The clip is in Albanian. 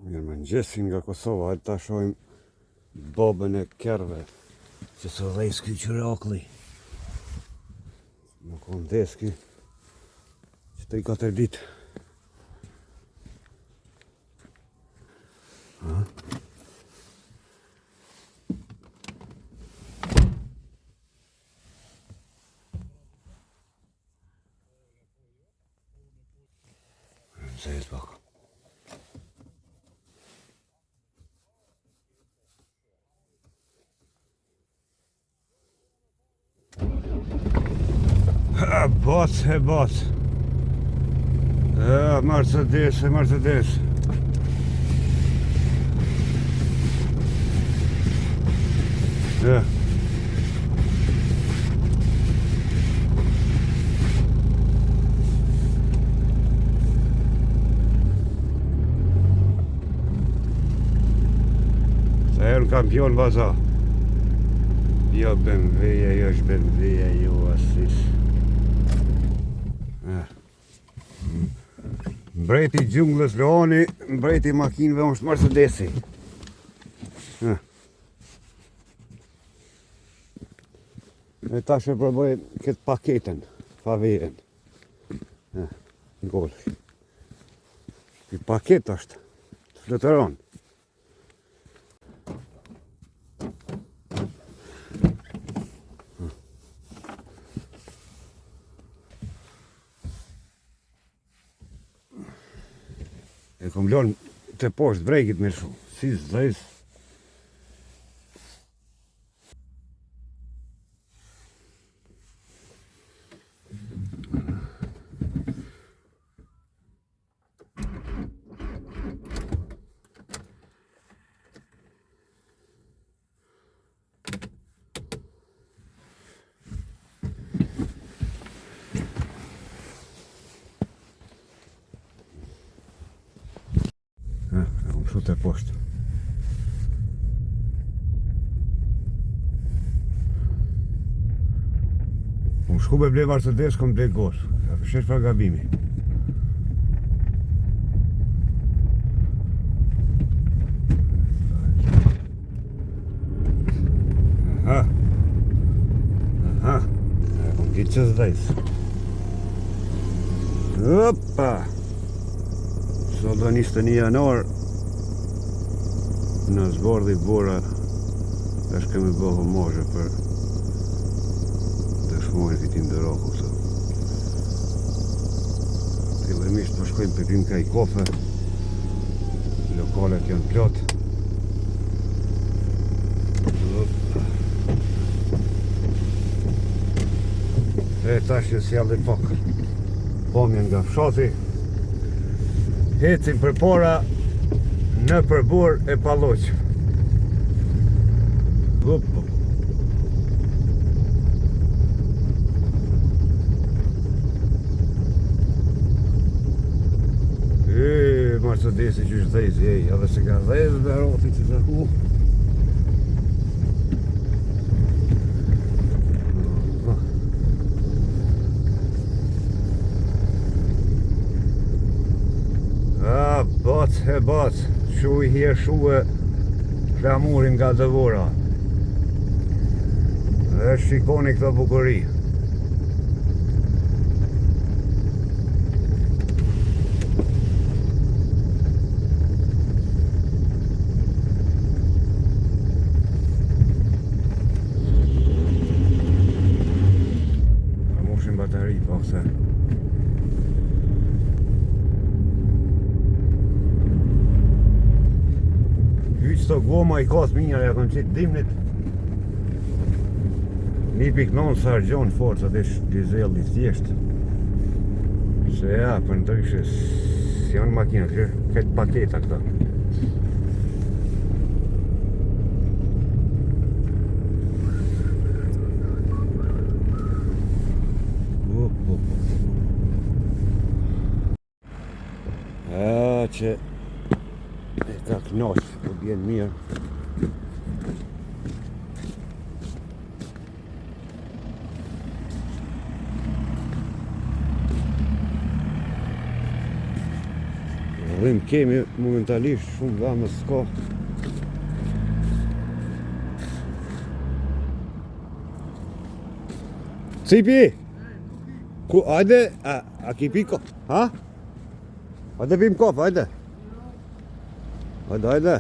Mirëmëngjesi nga Kosova, hajde ta shohim bobën e kerve, që së dhejës ky qyrakli. Më konë dhes ky, që 3-4 ditë. Zez bak. Bos e bos. Mercedes e Mercedes. Se e në kampion baza. Jo BMW-ja, jo është BMW-ja, jo asis. Mbreti gjunglës Leoni, mbreti makinëve është Mercedesi. E tash e përbëj këtë paketën, faveren. Ngolë. Këtë paket është, të fletëron. E kom lënë të poshtë brekit me shumë, si zdejs. Të poshtë. Unë shku me ble Mercedes, kom ble Golf. Ka përshesh për gabimi. Kom kitë që zdejs. Opa! Sot do 21 janar. Në zbordhi bora është kemi bëhë moshe për dëshmojnë këti ndëroku sot. Fillimisht po shkojmë për pim kaj kofe. Lokalet janë plot. E tash që s'jalli pak pomjen nga fshati. Hecim për para në përbur e Palloq. Mercedesi që është dhejzi, edhe se ka dhejzi dhe roti që zaku. Bac e bac. Shu i hje shuë flamurin nga dëvora. Dhe shikoni këto bukuri. A moshim bateri po se. Qëto goma i kasë minjar ja kanë qitë dimnit 1.9 sargjon forcat e dizelli thjesht. Se ja, për në tërkëshe si janë makina, këtë paketa këta. Që e ka knosh, po bjen mirë. Rrim kemi momentalisht shumë vëmë s'ka. Cipi? Ku, hajde, a ki pi ko? Ha? Hajde pim kofë, hajde. Hajde.